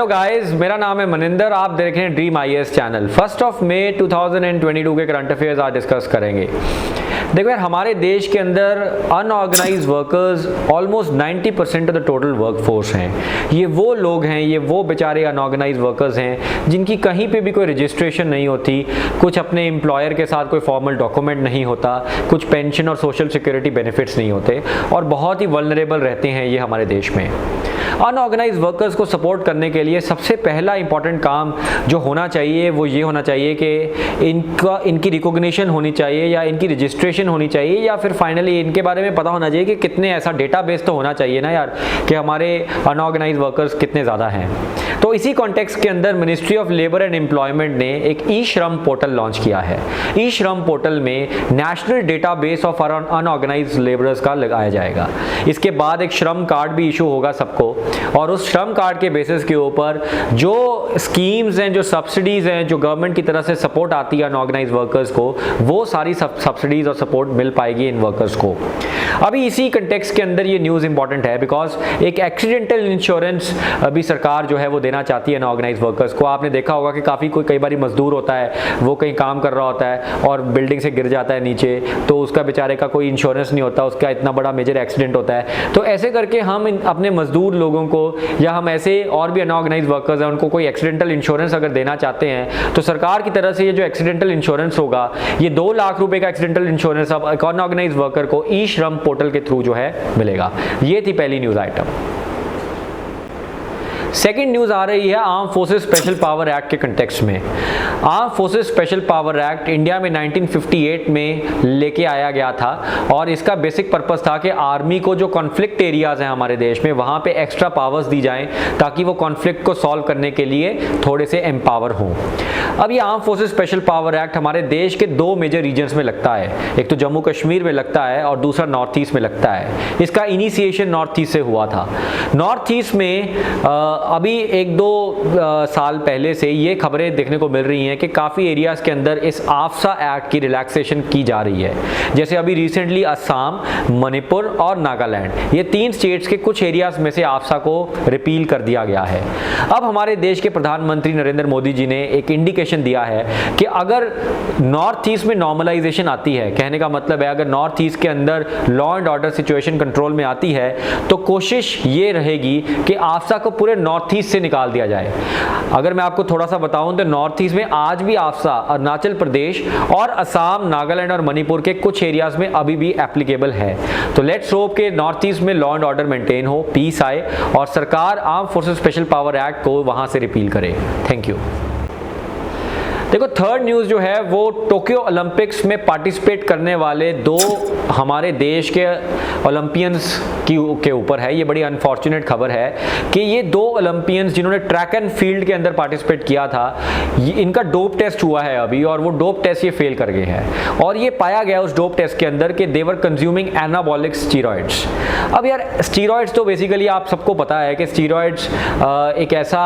Hello guys, मेरा नाम है मनिंदर। आप देख रहे हैं ड्रीम आईएएस चैनल। 1 मई 2022 के करंट अफेयर्स आज डिस्कस करेंगे। देखो यार, हमारे देश के अंदर unorganised workers almost 90% of the total workforce हैं। ये वो लोग हैं, ये वो बेचारे अनऑर्गेनाइज्ड वर्कर्स हैं जिनकी कहीं पे भी कोई रजिस्ट्रेशन नहीं होती, कुछ अपने एम्प्लॉयर के साथ कोई फॉर्मल डॉक्यूमेंट नहीं होता, कुछ पेंशन और सोशल सिक्योरिटी बेनिफिट्स नहीं होते और बहुत ही वल्नरेबल रहते हैं ये हमारे देश में। अनऑर्गेनाइज्ड वर्कर्स को सपोर्ट करने के लिए सबसे पहला इंपॉर्टेंट काम जो होना चाहिए वो ये होना चाहिए कि इनकी रिकॉग्निशन होनी चाहिए या इनकी रजिस्ट्रेशन होनी चाहिए या फिर फाइनली इनके बारे में पता होना चाहिए कि कितने, ऐसा डेटाबेस तो होना चाहिए ना यार कि हमारे अनऑर्गेनाइज्ड वर्कर्स कितने ज़्यादा हैं। तो इसी कॉन्टेक्स्ट के अंदर ministry of labour and employment ने एक ई श्रम पोर्टल लॉन्च किया है। ई श्रम पोर्टल में national database of unorganised labourers का लगाया जाएगा। इसके बाद एक श्रम कार्ड भी इशू होगा सबको और उस श्रम कार्ड के बेसिस के ऊपर जो स्कीम्स हैं, जो सब्सिडीज हैं, जो गवर्नमेंट की तरफ से सपोर्ट आती है अनऑर्गेनाइज्ड वर्कर्स को, वो सारी सब्सिडीज और सपोर्ट मिल पाएगी इन वर्कर्स को। अभी इसी कंटेक्स्ट के अंदर ये न्यूज़ इंपॉर्टेंट है बिकॉज एक एक्सीडेंटल इंश्योरेंस अभी सरकार जो है वो देना चाहती है अनऑर्गेनाइज्ड वर्कर्स को। आपने देखा होगा कि कई बार मजदूर होता है, वो कहीं काम कर रहा होता है और बिल्डिंग से गिर जाता है नीचे, तो उसका बेचारे का कोई इंश्योरेंस नहीं होता, उसका इतना बड़ा मेजर एक्सीडेंट होता है। तो ऐसे करके हम अपने मजदूर लोगों को या हम ऐसे और भी अनऑर्गेनाइज्ड वर्कर्स हैं उनको कोई एक्सीडेंटल इंश्योरेंस अगर देना चाहते हैं तो सरकार की तरफ से ये जो एक्सीडेंटल इंश्योरेंस होगा, ये 2 लाख रुपए का एक्सीडेंटल इंश्योरेंस अब अनऑर्गेनाइज्ड वर्कर को ई श्रम पोर्टल के थ्रू जो है मिलेगा। ये थी पहली न्यूज़ आइटम। सेकेंड न्यूज़ आ रही है arm forces special power act के कंटेक्स्ट में। Arm forces special power act India में 1958 में लेके आया गया था और इसका बेसिक पर्पस था कि आर्मी को जो कॉन्फ्लिक्ट एरियाज हैं हमारे देश में, वहाँ पे एक्स्ट्रा पावर्स दी जाएं ताकि वो कॉन्फ्लिक्ट को सॉल्व करने के लिए थोड़े से एम्पावर हों। अब ये arm forces special power act हमारे देश के 2 मेजर रीजन्स में लगता है। एक तो जम्मू कश्मीर में लगता है और दूसरा नॉर्थ ईस्ट में लगता है। इसका इनिशिएशन नॉर्थ ईस्ट से हुआ था। नॉर्थ ईस्ट में अभी 1-2 साल पहले से ये खबरें देखने को मिल रही हैं कि काफ़ी एरियाज़ के अंदर इस आफ्सा एक्ट की रिलैक्सेशन की जा रही है। जैसे अभी रिसेंटली असम, मणिपुर और नागालैंड, ये 3 स्टेट्स के कुछ एरियाज़ में से आफ्सा को रिपील कर दिया गया है। अब हमारे देश के प्रधानमंत्री नरेंद्र मोदी जी ने एक इंडिकेशन दिया है कि अगर नॉर्थ ईस्ट में नॉर्मलाइजेशन आती है, कहने का मतलब है अगर नॉर्थ ईस्ट के अंदर law and order situation control में आती है तो कोशिश ये रहेगी कि आफ्सा को पूरे नॉर्थ ईस्ट से निकाल दिया जाए। अगर मैं आपको थोड़ा सा बताऊं तो नॉर्थ ईस्ट में आज भी आफ्सा अरुणाचल प्रदेश और असम, नागालैंड और मणिपुर के कुछ एरियाज में अभी भी एप्लीकेबल है। तो लेट्स होप कि नॉर्थ ईस्ट में लॉ एंड ऑर्डर मेंटेन हो, पीस आए और सरकार arm forces special power act को वहां से रिपील करे। Thank you. देखो, थर्ड न्यूज़ जो है वो टोक्यो ओलंपिक्स में पार्टिसिपेट करने वाले 2 हमारे देश के ओलंपियंस के ऊपर है। ये बड़ी अनफॉर्चुनेट खबर है कि ये 2 ओलंपियंस जिन्होंने ट्रैक एंड फील्ड के अंदर पार्टिसिपेट किया था, इनका डोप टेस्ट हुआ है अभी और वो डोप टेस्ट ये फेल कर गए हैं और ये पाया गया उस डोप टेस्ट के अंदर कि दे वर कंज्यूमिंग एनाबॉलिक स्टीरॉइड्स। अब यार स्टीरॉइड्स तो बेसिकली आप सबको पता है कि स्टीरॉइड्स एक ऐसा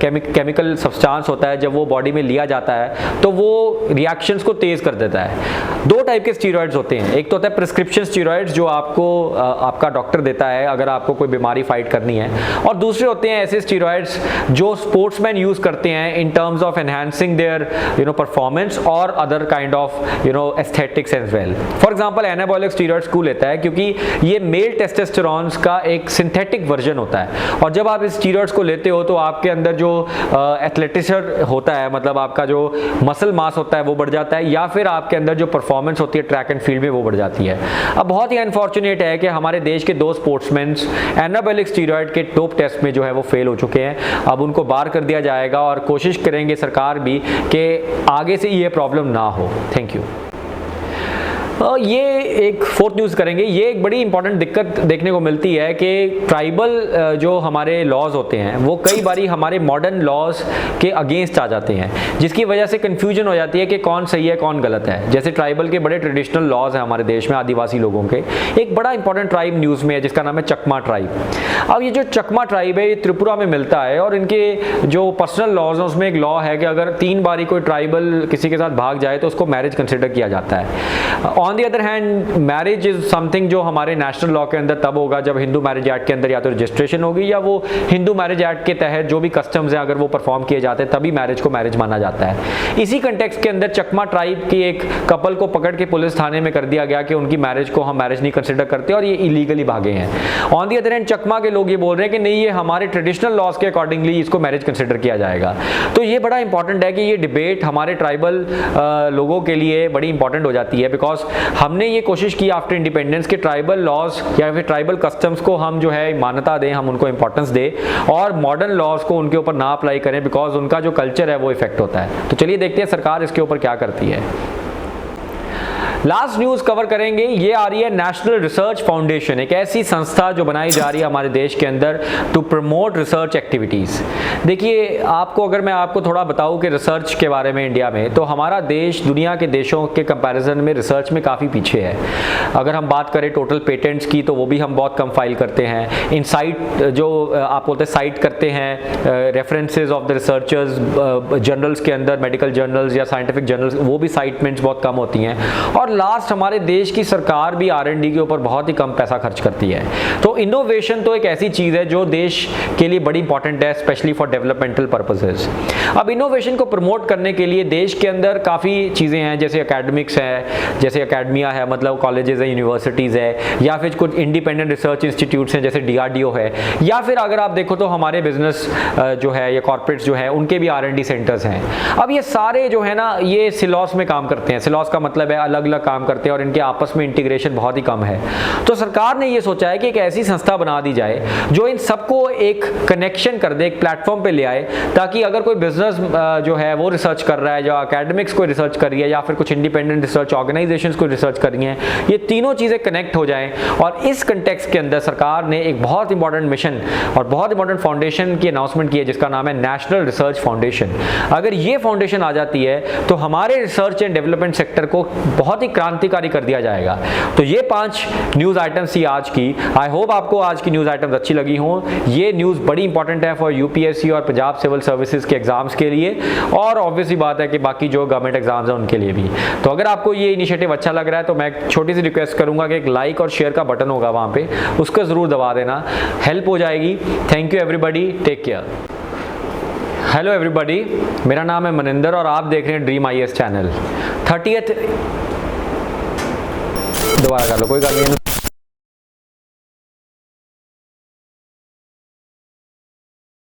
केमिकल सब्सटेंस होता है, जब वो बॉडी में लिया जाता है तो वो रिएक्शंस को तेज कर देता है। 2 टाइप के स्टीरॉइड्स होते हैं। एक तो होता है प्रिस्क्रिप्शन स्टीरॉइड्स जो आपको आपका डॉक्टर देता है अगर आपको कोई बीमारी फाइट करनी है, और दूसरे होते हैं ऐसे स्टीरॉइड्स जो स्पोर्ट्समैन यूज करते हैं in terms of enhancing their performance और other kind of aesthetics as well. For example anabolic steroids क्यों लेता है? क्योंकि ये मेल टेस्टोस्टेरोन्स का एक सिंथेटिक वर्जन होता है और जब आप इस स्टीरॉइड्स को लेते हो तो आपके अंदर जो एथलेटिक्स होता है, मतलब आपका जो मसल मास होता है वो बढ़ जाता है, या फिर आपके अंदर जो परफॉर्मेंस होती है ट्रैक एंड फील्ड में वो बढ़ जाती है। अब बहुत ही अनफॉर्चुनेट है कि हमारे देश के 2 स्पोर्ट्समैन एनाबॉलिक स्टीरॉइड के डोप टेस्ट में जो है वो फेल हो चुके हैं। अब उनको बाहर कर दिया जाएगा और कोशिश करेंगे सरकार भी कि आगे से ये प्रॉब्लम ना हो। Thank you. ये एक 4th न्यूज़ करेंगे। ये एक बड़ी इंपॉर्टेंट दिक्कत देखने को मिलती है कि ट्राइबल जो हमारे लॉज होते हैं वो कई बारी हमारे मॉडर्न लॉज के अगेंस्ट आ जाते हैं, जिसकी वजह से कंफ्यूजन हो जाती है कि कौन सही है कौन गलत है। जैसे ट्राइबल के बड़े ट्रेडिशनल लॉज हैं हमारे देश में आदिवासी लोगों के। एक बड़ा इंपॉर्टेंट ट्राइब न्यूज़ में है जिसका नाम है चकमा ट्राइब। अब ये जो चकमा ट्राइब है ये त्रिपुरा में मिलता है और इनके जो पर्सनल लॉज हैं उसमें एक लॉ है कि अगर 3 बारी कोई ट्राइबल किसी के साथ भाग जाए तो उसको मैरिज कंसिडर किया जाता है। On the other hand marriage is something जो हमारे नेशनल लॉ के अंदर तब होगा जब हिंदू मैरिज एक्ट के अंदर या तो रजिस्ट्रेशन होगी या वो हिंदू मैरिज एक्ट के तहत जो भी कस्टम्स हैं अगर वो परफॉर्म किए जाते हैं तभी मैरिज को मैरिज माना जाता है। इसी कंटेक्स्ट के अंदर चकमा ट्राइब की एक कपल को पकड़ के पुलिस थाने में कर दिया गया कि उनकी मैरिज को हम मैरिज नहीं कंसिडर करते और ये इलीगली भागे हैं। ऑन दी अदर हैंड चकमा के लोग ये बोल रहे हैं कि नहीं, ये हमारे ट्रेडिशनल लॉज के अकॉर्डिंगली इसको मैरिज कंसिडर किया जाएगा। तो ये बड़ा इंपॉर्टेंट है कि ये डिबेट हमारे ट्राइबल लोगों के लिए बड़ी इंपॉर्टेंट हो जाती है, बिकॉज हमने ये कोशिश की आफ्टर इंडिपेंडेंस के ट्राइबल लॉज या फिर ट्राइबल कस्टम्स को हम जो है मान्यता दें, हम उनको इंपॉर्टेंस दें और मॉडर्न लॉज को उनके ऊपर ना अप्लाई करें, बिकॉज उनका जो कल्चर है वो इफेक्ट होता है। तो चलिए देखते हैं सरकार इसके ऊपर क्या करती है। लास्ट न्यूज कवर करेंगे, ये आ रही है नेशनल रिसर्च फाउंडेशन, एक ऐसी संस्था जो बनाई जा रही है हमारे देश के अंदर टू प्रमोट रिसर्च एक्टिविटीज। देखिए आपको अगर मैं आपको थोड़ा बताऊं कि रिसर्च के बारे में इंडिया में, तो हमारा देश दुनिया के देशों के कंपैरिजन में रिसर्च में काफ़ी पीछे है। अगर हम बात करें टोटल पेटेंट्स की तो वो भी हम बहुत कम फाइल करते हैं। इनसाइट जो आप बोलते हैं साइट करते हैं, references of the researchers journals के अंदर, मेडिकल जर्नल्स या साइंटिफिक जर्नल्स, वो भी साइटमेंट्स बहुत कम होती हैं। और लास्ट हमारे देश की सरकार भी R&D के ऊपर बहुत ही कम पैसा खर्च करती है। तो इनोवेशन तो एक ऐसी चीज़ है जो देश के लिए बड़ी इंपॉर्टेंट है, स्पेशली फॉर डेवलपमेंटल पर्पसेस। अब इनोवेशन को प्रमोट करने के लिए देश के अंदर काफ़ी चीज़ें हैं, जैसे एकेडमिक्स है, जैसे एकेडमिया है, मतलब कॉलेजेस है, यूनिवर्सिटीज़ है, या फिर कुछ इंडिपेंडेंट रिसर्च इंस्टीट्यूट्स हैं जैसे DRDO है, या फिर अगर आप देखो तो हमारे बिजनेस जो है या कॉर्पोरेट्स जो है उनके भी R&D सेंटर्स हैं। अब ये सारे जो है ना ये सिलॉस में काम करते हैं। सिलॉस का मतलब है अलग अलग काम करते हैं और इनके आपस में इंटीग्रेशन बहुत ही कम है। तो सरकार ने ये सोचा है कि एक ऐसी संस्था बना दी जाए जो इन सबको एक कनेक्शन कर दे, एक प्लेटफॉर्म पे ले आए, ताकि अगर कोई बिजनेस जो है वो रिसर्च कर रहा है, जो एकेडमिक्स को रिसर्च कर रही है, या फिर कुछ इंडिपेंडेंट रिसर्च ऑर्गेनाइजेशंस को रिसर्च कर रही हैं, ये तीनों चीज़ें कनेक्ट हो जाएं। और इस कंटेक्स्ट के अंदर सरकार ने एक बहुत इंपॉर्टेंट मिशन और बहुत इंपॉर्टेंट फाउंडेशन की अनाउंसमेंट की है जिसका नाम है नेशनल रिसर्च फाउंडेशन। अगर ये फाउंडेशन आ जाती है तो हमारे रिसर्च एंड डेवलपमेंट सेक्टर को बहुत ही क्रांतिकारी कर दिया जाएगा। तो ये 5 न्यूज आइटम्स थी आज की। आई होप आपको आज की न्यूज आइटम्स अच्छी लगी हों। ये न्यूज बड़ी इंपॉर्टेंट है फॉर UPSC और पंजाब सिविल सर्विसेज के एग्जाम्स के लिए, और ऑब्वियसली बात है कि बाकी जो गवर्नमेंट एग्जाम्स हैं उनके लिए भी। तो अगर आपको ये इनिशिएटिव अच्छा लग रहा है तो मैं एक छोटी सी रिक्वेस्ट करूंगा कि एक लाइक और शेयर का बटन होगा वहां पे, उसको जरूर दबा देना, हेल्प हो जाएगी। Thank you everybody, take care. Hello everybody, मेरा नाम है मनिंदर और आप देख रहे हैं ड्रीम IAS चैनल। 30th दोबारा कर लो, कोई बात नहीं।